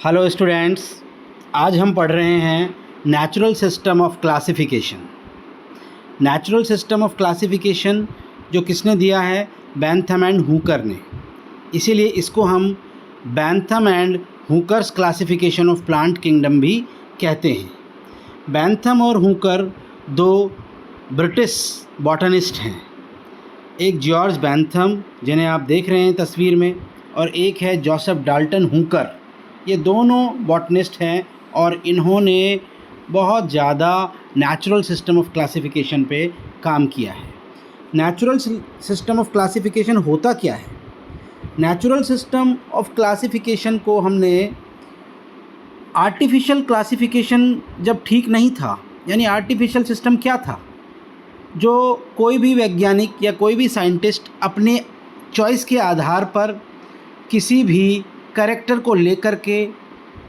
Hello students, आज हम पढ़ रहे हैं natural system of classification. Natural system of classification जो किसने दिया है? बैंथम एंड हुकर ने। इसीलिए इसको हम Bentham and hookers classification of plant kingdom भी कहते हैं। बैंथम और हुकर दो ब्रिटिश बॉटनिस्ट हैं। एक जॉर्ज बैंथम, जिन्हें आप देख रहे हैं तस्वीर में, और एक है जोसेफ डाल्टन हुकर। ये दोनों बॉटनिस्ट हैं और इन्होंने बहुत ज़्यादा नेचुरल सिस्टम ऑफ क्लासिफिकेशन पे काम किया है। नेचुरल सिस्टम ऑफ क्लासिफिकेशन होता क्या है? नेचुरल सिस्टम ऑफ क्लासिफिकेशन को हमने आर्टिफिशियल क्लासिफिकेशन जब ठीक नहीं था, यानी आर्टिफिशियल सिस्टम क्या था? जो कोई भी वैज्ञानिक या कोई भी साइंटिस्ट अपने चॉइस के आधार पर किसी भी कैरेक्टर को लेकर के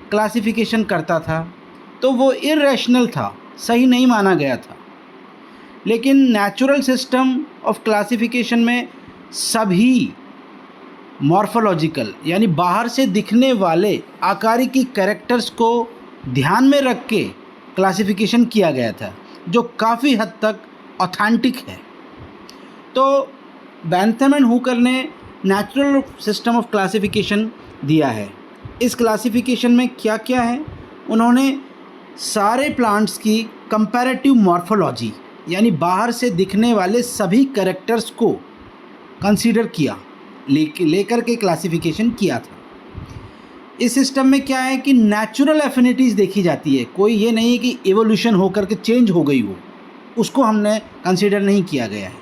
क्लासिफिकेशन करता था, तो वो इर्रेशनल था, सही नहीं माना गया था। लेकिन नेचुरल सिस्टम ऑफ क्लासिफिकेशन में सभी मॉर्फोलॉजिकल यानी बाहर से दिखने वाले आकारिकी कैरेक्टर्स को ध्यान में रख के क्लासिफिकेशन किया गया था, जो काफ़ी हद तक ऑथेंटिक है। तो बैंथम एंड हुकर ने नेचुरल सिस्टम ऑफ क्लासिफिकेशन दिया है। इस क्लासिफिकेशन में क्या क्या है? उन्होंने सारे प्लांट्स की कंपैरेटिव मॉर्फोलॉजी यानी बाहर से दिखने वाले सभी कैरेक्टर्स को कंसीडर किया, लेकर के क्लासिफिकेशन किया था। इस सिस्टम में क्या है कि नेचुरल एफिनिटीज़ देखी जाती है। कोई ये नहीं है कि एवोल्यूशन होकर के चेंज हो गई हो, उसको हमने कंसीडर नहीं किया गया है।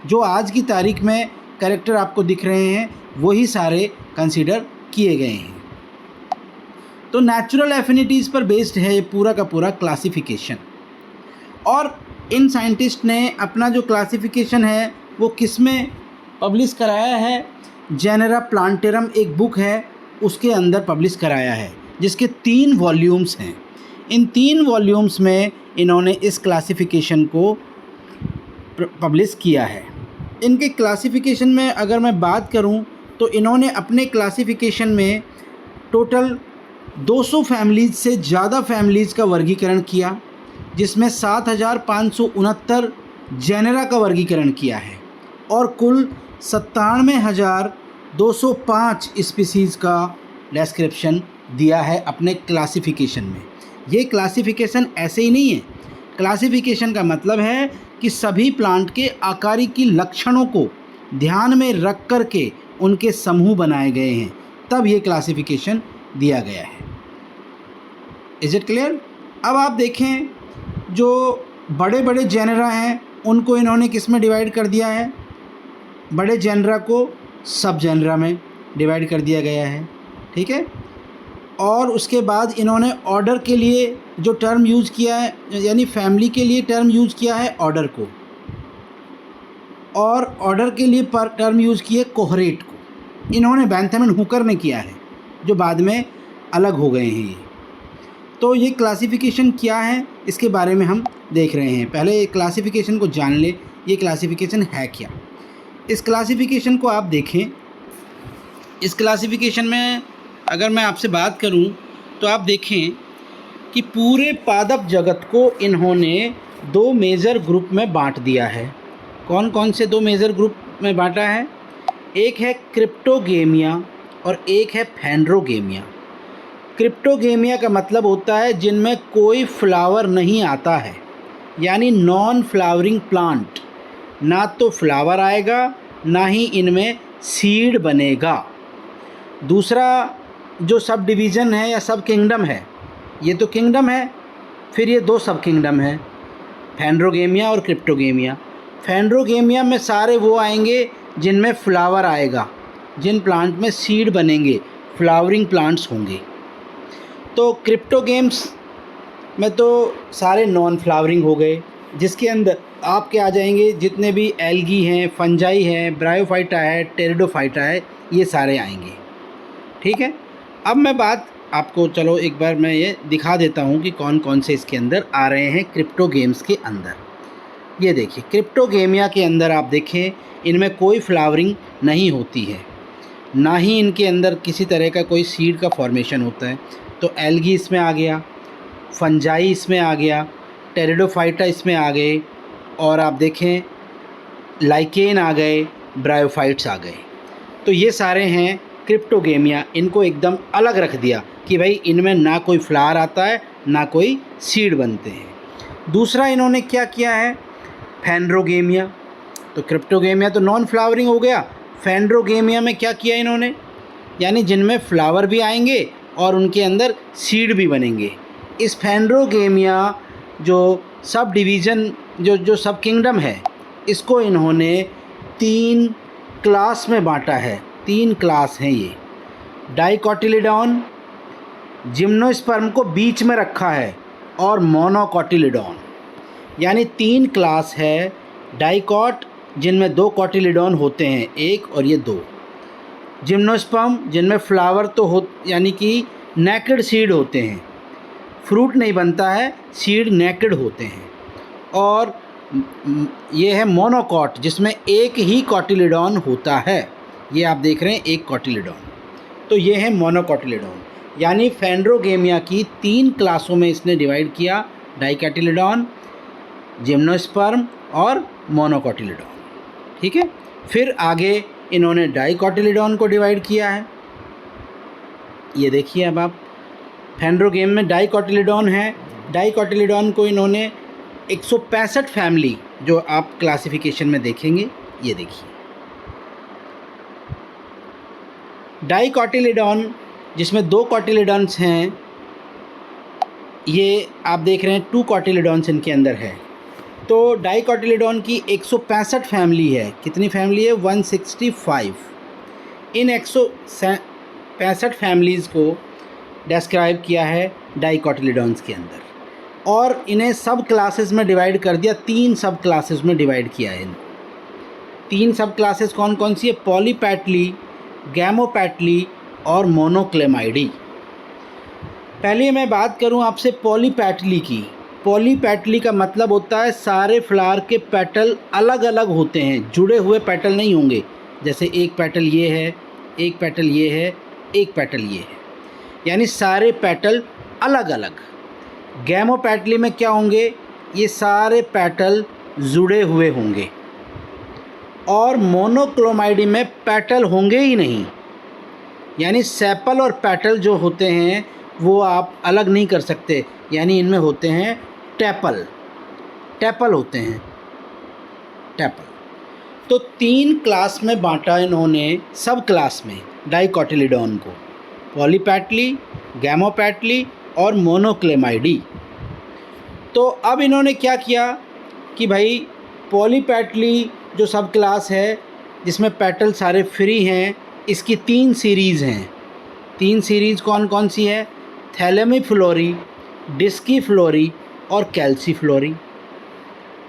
जो आज की तारीख में कैरेक्टर आपको दिख रहे हैं वही सारे कंसीडर किए गए हैं। तो नेचुरल एफिनिटीज़ पर बेस्ड है ये पूरा का पूरा क्लासिफिकेशन। और इन साइंटिस्ट ने अपना जो क्लासिफिकेशन है वो किस में पब्लिश कराया है? जेनेरा प्लांटेरम एक बुक है, उसके अंदर पब्लिश कराया है, जिसके 3 वॉल्यूम्स हैं। इन 3 वॉल्यूम्स में इन्होंने इस क्लासिफिकेशन को पब्लिश किया है। इनके क्लासिफिकेशन में अगर मैं बात करूं तो इन्होंने अपने क्लासिफिकेशन में टोटल 200 फैमिलीज़ से ज़्यादा फैमिलीज़ का वर्गीकरण किया, जिसमें 7,569 जेनेरा का वर्गीकरण किया है और कुल 97,205 स्पीसीज़ का डिस्क्रिप्शन दिया है अपने क्लासिफिकेशन में। ये क्लासिफिकेशन ऐसे ही नहीं है। क्लासिफिकेशन का मतलब है कि सभी प्लांट के आकारिकी लक्षणों को ध्यान में रख कर के उनके समूह बनाए गए हैं, तब ये क्लासिफिकेशन दिया गया है। Is it clear? अब आप देखें, जो बड़े बड़े जेनरा हैं उनको इन्होंने किस में डिवाइड कर दिया है? बड़े जेनरा को सब जेनरा में डिवाइड कर दिया गया है, ठीक है। और उसके बाद इन्होंने ऑर्डर के लिए जो टर्म यूज़ किया है, यानी फैमिली के लिए टर्म यूज़ किया है ऑर्डर को, और ऑर्डर के लिए पर टर्म यूज़ किए कोहरेट को। इन्होंने बैंथम एंड हुकर ने किया है, जो बाद में अलग हो गए हैं ये। तो ये क्लासिफिकेशन क्या है, इसके बारे में हम देख रहे हैं। पहले क्लासिफिकेशन को जान ले, ये क्लासिफिकेशन है क्या। इस क्लासिफिकेशन को आप देखें। इस क्लासिफिकेशन में अगर मैं आपसे बात करूं तो आप देखें कि पूरे पादप जगत को इन्होंने 2 मेजर ग्रुप में बांट दिया है। कौन कौन से 2 मेजर ग्रुप में बांटा है? एक है क्रिप्टोगेमिया और एक है फैंड्रोगेमिया। क्रिप्टोगेमिया का मतलब होता है जिनमें कोई फ्लावर नहीं आता है, यानी नॉन फ्लावरिंग प्लांट। ना तो फ्लावर आएगा, ना ही इनमें सीड बनेगा। दूसरा जो सब डिवीज़न है या सब किंगडम है, ये तो किंगडम है, फिर ये 2 सब किंगडम है, फैंड्रोगेमिया और क्रिप्टोगेमिया। फैंड्रोगेमिया में सारे वो आएंगे जिनमें फ्लावर आएगा, जिन प्लांट में सीड बनेंगे, फ्लावरिंग प्लांट्स होंगे। तो क्रिप्टोगेम्स में तो सारे नॉन फ्लावरिंग हो गए, जिसके अंदर आपके आ जाएंगे जितने भी एल्गी हैं, फंजाई हैं, ब्रायोफाइटा है, टेरिडोफाइटा है, ये सारे आएंगे, ठीक है। अब मैं बात आपको, चलो एक बार मैं ये दिखा देता हूँ कि कौन कौन से इसके अंदर आ रहे हैं क्रिप्टोगेम्स के अंदर। ये देखिए, क्रिप्टोगेमिया के अंदर आप देखें, इनमें कोई फ्लावरिंग नहीं होती है। ना ही इनके अंदर किसी तरह का कोई सीड का फॉर्मेशन होता है। तो एल्गी इसमें आ गया, फंजाई इसमें आ गया, टेरिडोफाइटा इसमें आ गए, और आप देखें लाइकेन आ गए, ब्रायोफाइट्स आ गए। तो ये सारे हैं क्रिप्टोगेमिया। इनको एकदम अलग रख दिया कि भाई इनमें ना कोई फ्लावर आता है ना कोई सीड बनते हैं। दूसरा इन्होंने क्या किया है, फैंड्रोगेमिया। तो क्रिप्टोगेमिया तो नॉन फ्लावरिंग हो गया, फैंड्रोगेमिया में क्या किया इन्होंने, यानी जिनमें फ्लावर भी आएंगे और उनके अंदर सीड भी बनेंगे। इस फैंड्रोगेमिया जो सब डिवीज़न जो सब किंगडम है, इसको इन्होंने 3 क्लास में बांटा है। 3 क्लास हैं ये। डाइकोटिलिडॉन, जिम्नोस्पर्म को बीच में रखा है, और मोनोकोटिलिडॉन, यानी 3 क्लास है। डाइकॉट जिनमें 2 कोटिलिडॉन होते हैं, एक और ये 2। जिम्नोस्पर्म जिनमें फ्लावर तो हो, यानी कि नेकेड सीड होते हैं, फ्रूट नहीं बनता है, सीड नेकेड होते हैं। और ये है मोनोकॉट जिसमें एक ही कोटिलिडॉन होता है। ये आप देख रहे हैं एक कोटिलिडॉन, तो ये है मोनोकोटिलिडॉन। यानी फैंड्रोगेमिया की 3 क्लासों में इसने डिवाइड किया, डाइकोटिलिडॉन, जिम्नोस्पर्म और मोनोकोटिलिडॉन। ठीक है। फिर आगे इन्होंने डाइकोटिलिडॉन को डिवाइड किया है। ये देखिए अब आप फैंड्रोगेम में डाइकोटिलिडॉन है। डाइकोटिलिडॉन को इन्होंने 165 फैमिली जो आप क्लासिफिकेशन में देखेंगे, ये देखिए डाइकोटिलिडॉन जिसमें 2 कोटिलिडॉन्स हैं, ये आप देख रहे हैं 2 कोटिलिडॉन्स इनके अंदर है। तो डाइकोटिलिडॉन की 165 फैमिली है। कितनी फैमिली है? 165। इन 165 फैमिलीज़ को डिस्क्राइब किया है डाइकोटिलिडॉन्स के अंदर, और इन्हें सब क्लासेस में डिवाइड कर दिया। 3 सब क्लासेस में डिवाइड किया है इनको। 3 सब क्लासेस कौन कौन सी है? पॉलीपैटली, गैमोपैटली और मोनोक्लेमाइडी। पहले मैं बात करूं आपसे पॉलीपैटली की। पॉलीपैटली का मतलब होता है सारे फ्लावर के पेटल अलग अलग होते हैं, जुड़े हुए पेटल नहीं होंगे। जैसे एक पेटल ये है, एक पेटल ये है, एक पेटल ये है, यानी सारे पेटल अलग अलग। गैमोपैटली में क्या होंगे? ये सारे पेटल जुड़े हुए होंगे। और मोनोक्लोमाइडी में पेटल होंगे ही नहीं, यानी सेपल और पेटल जो होते हैं वो आप अलग नहीं कर सकते, यानी इनमें होते हैं टेपल होते हैं, टेपल। तो 3 क्लास में बांटा इन्होंने, सब क्लास में, डाइकोटिलिडॉन को, पॉलीपैटली, गैमोपैटली और मोनोक्लेमाइडी। तो अब इन्होंने क्या किया कि भाई पॉलीपैटली जो सब क्लास है जिसमें पेटल सारे फ्री हैं, इसकी 3 सीरीज़ हैं। 3 सीरीज़ कौन कौन सी है? थैलेमीफ्लोरी, डिस्कीफ्लोरी और कैल्सीफ्लोरी।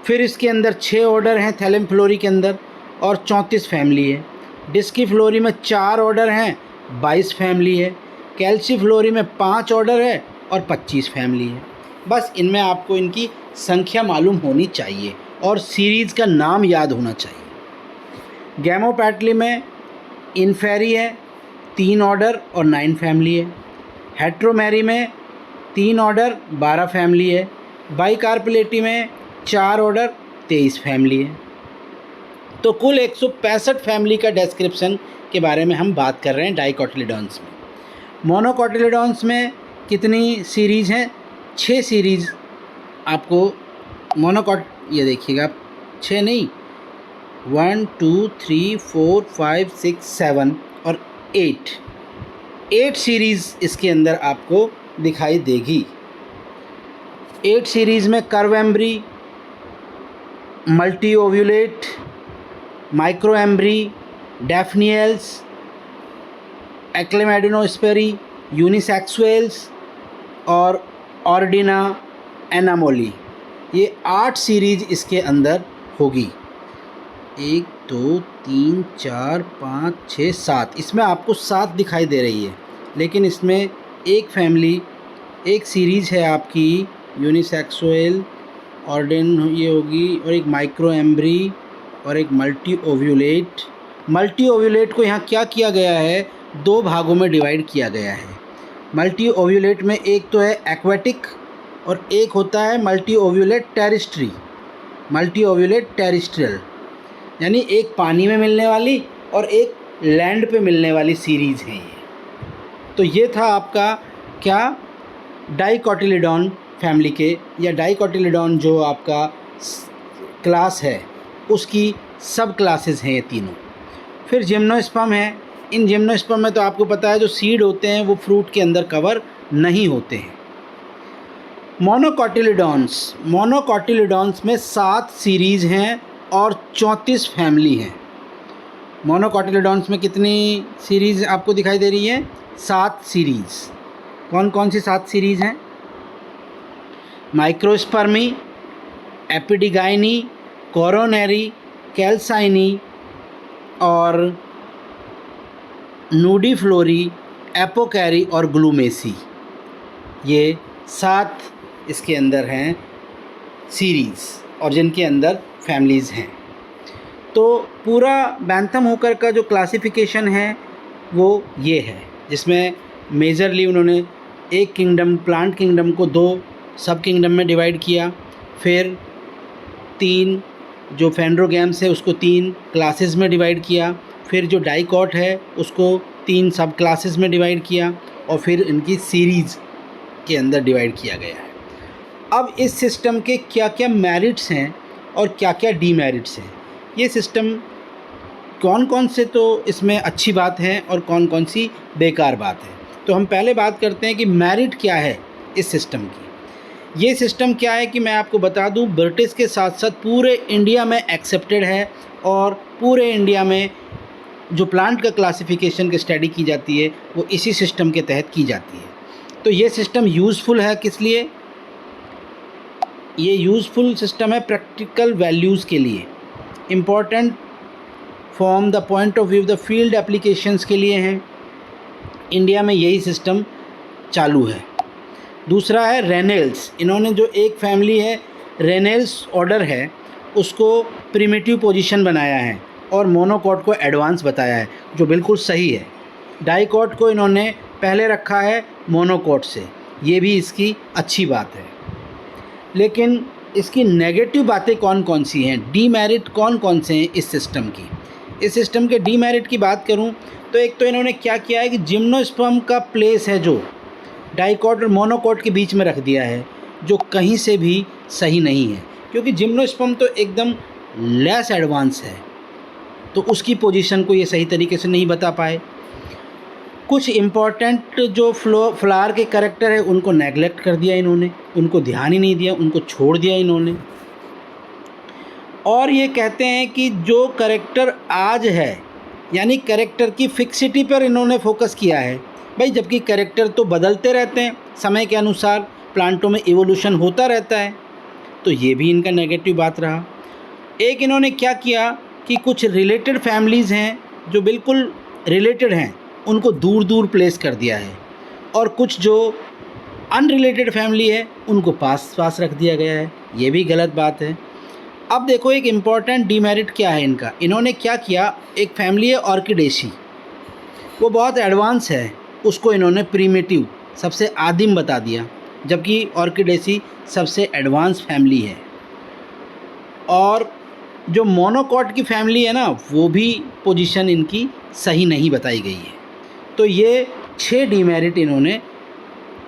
फिर इसके अंदर 6 ऑर्डर हैं थैलेमीफ्लोरी के अंदर, और 34 फैमिली है। डिस्कीफ्लोरी में 4 ऑर्डर हैं, 22 फैमिली है। कैल्सीफ्लोरी में 5 ऑर्डर है और 25 फैमिली है। बस इनमें आपको इनकी संख्या मालूम होनी चाहिए और सीरीज़ का नाम याद होना चाहिए। गैमोपैटली में इन्फेरी है, 3 ऑर्डर और 9 फैमिली है। हेट्रोमेरी में 3 ऑर्डर 12 फैमिली है। बाइकार्पेलेटी में 4 ऑर्डर 23 फैमिली है। तो कुल 165 फैमिली का डिस्क्रिप्शन के बारे में हम बात कर रहे हैं डाइकोटिलिडॉन्स में। मोनोकोटिलिडॉन्स में कितनी सीरीज़ हैं? 6 सीरीज़ आपको ये देखिएगा, 6 नहीं, 1 2 3 4 5 6 7 और 8 सीरीज़ इसके अंदर आपको दिखाई देगी। 8 सीरीज़ में Curvembryeae, multi ovulate, Microembryeae, Daphnales, Achlamydosporeae, Unisexuales और ऑर्डिना एनामोली। ये 8 सीरीज़ इसके अंदर होगी। 1 2 3 4 5 6 7, इसमें आपको 7 दिखाई दे रही है, लेकिन इसमें एक फैमिली, एक सीरीज़ है आपकी यूनिसेक्सुअल, ऑर्डिन ये होगी, और एक माइक्रो एम्ब्री और एक मल्टी ओव्यूलेट मल्टी ओव्यूलेट को यहाँ क्या किया गया है, 2 भागों में डिवाइड किया गया है। मल्टी ओव्यूलेट में एक तो है एक्वेटिक और एक होता है multi ovulate terrestres, multi ovulate terrestrial, यानी एक पानी में मिलने वाली और एक लैंड पे मिलने वाली सीरीज़ है ये। तो ये था आपका क्या, डाइकोटिलिडॉन फैमिली के या डाइकोटिलिडॉन जो आपका क्लास है उसकी सब क्लासेस हैं ये तीनों। फिर जिम्नोस्पर्म है। इन जिम्नोस्पर्म में तो आपको पता है जो सीड होते हैं वो फ्रूट के अंदर कवर नहीं होते हैं। मोनोकोटिलिडॉन्स में 7 सीरीज़ हैं और 34 फैमिली हैं। मोनोकोटिलिडॉन्स में कितनी सीरीज़ आपको दिखाई दे रही है? 7 सीरीज़। कौन कौन सी 7 सीरीज़ हैं? माइक्रोस्पर्मी, एपिडिगाइनी, कोरोनरी, कैल्साइनी और नूडीफ्लोरी, एपोकैरी और ग्लूमेसी। ये 7 इसके अंदर हैं सीरीज़ और जिनके अंदर फैमिलीज़ हैं। तो पूरा बैंथम हुकर का जो क्लासिफिकेशन है वो ये है, जिसमें मेजरली उन्होंने एक किंगडम, प्लांट किंगडम को 2 सब किंगडम में डिवाइड किया। फिर 3 जो फेंड्रोगैम्स है उसको 3 क्लासेस में डिवाइड किया। फिर जो डाइकॉट है उसको 3 सब क्लासेस में डिवाइड किया और फिर इनकी सीरीज़ के अंदर डिवाइड किया गया है। अब इस सिस्टम के क्या क्या मेरिट्स हैं और क्या क्या डीमेरिट्स हैं, ये सिस्टम कौन कौन से तो इसमें अच्छी बात है और कौन कौन सी बेकार बात है। तो हम पहले बात करते हैं कि मेरिट क्या है इस सिस्टम की। ये सिस्टम क्या है कि मैं आपको बता दूं, ब्रिटिश के साथ साथ पूरे इंडिया में एक्सेप्टेड है और पूरे इंडिया में जो प्लांट का क्लासिफिकेशन की स्टडी की जाती है वो इसी सिस्टम के तहत की जाती है। तो ये सिस्टम यूज़फुल है किस लिए? ये यूज़फुल सिस्टम है प्रैक्टिकल वैल्यूज़ के लिए, important from the point of view the field applications के लिए हैं। इंडिया में यही सिस्टम चालू है। दूसरा है रेनेल्स। इन्होंने जो एक फैमिली है रेनेल्स ऑर्डर है उसको प्रिमिटिव पोजीशन बनाया है और मोनोकॉट को एडवांस बताया है, जो बिल्कुल सही है। डाइकॉट को इन्होंने पहले रखा है मोनोकॉट से, ये भी इसकी अच्छी बात है। लेकिन इसकी नेगेटिव बातें कौन कौन सी हैं, डीमेरिट कौन कौन से हैं इस सिस्टम की? इस सिस्टम के डीमेरिट की बात करूं तो एक तो इन्होंने क्या किया है कि जिम्नोस्पर्म का प्लेस है जो डाइकॉट और मोनोकॉट के बीच में रख दिया है, जो कहीं से भी सही नहीं है, क्योंकि जिम्नोस्पर्म तो एकदम लेस एडवांस है, तो उसकी पोजीशन को ये सही तरीके से नहीं बता पाए। कुछ इम्पॉर्टेंट जो फ्लावर के कैरेक्टर है उनको नेगलेक्ट कर दिया इन्होंने, उनको ध्यान ही नहीं दिया, उनको छोड़ दिया इन्होंने। और ये कहते हैं कि जो कैरेक्टर आज है, यानी कैरेक्टर की फिक्सिटी पर इन्होंने फोकस किया है भाई, जबकि कैरेक्टर तो बदलते रहते हैं समय के अनुसार, प्लांटों में इवोल्यूशन होता रहता है। तो ये भी इनका नेगेटिव बात रहा। एक इन्होंने क्या किया कि कुछ रिलेटेड फैमिलीज़ हैं जो बिल्कुल रिलेटेड हैं उनको दूर दूर प्लेस कर दिया है, और कुछ जो अनरिलेटेड फैमिली है उनको पास पास रख दिया गया है, ये भी गलत बात है। अब देखो एक इम्पॉर्टेंट डीमेरिट क्या है इनका। इन्होंने क्या किया, एक फैमिली है ऑर्किडेसी, वो बहुत एडवांस है, उसको इन्होंने प्रीमेटिव सबसे आदिम बता दिया, जबकि ऑर्किडेसी सबसे एडवांस फैमिली है। और जो मोनोकॉट की फैमिली है ना, वो भी पोजीशन इनकी सही नहीं बताई गई है। तो ये 6 डीमेरिट इन्होंने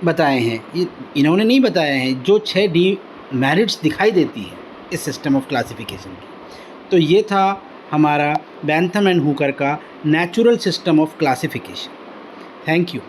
बताए हैं, ये इन्होंने नहीं बताए हैं, जो 6 डीमेरिट्स दिखाई देती है इस सिस्टम ऑफ क्लासिफिकेशन की। तो ये था हमारा बैंथम एंड हुकर का natural system of classification. Thank you.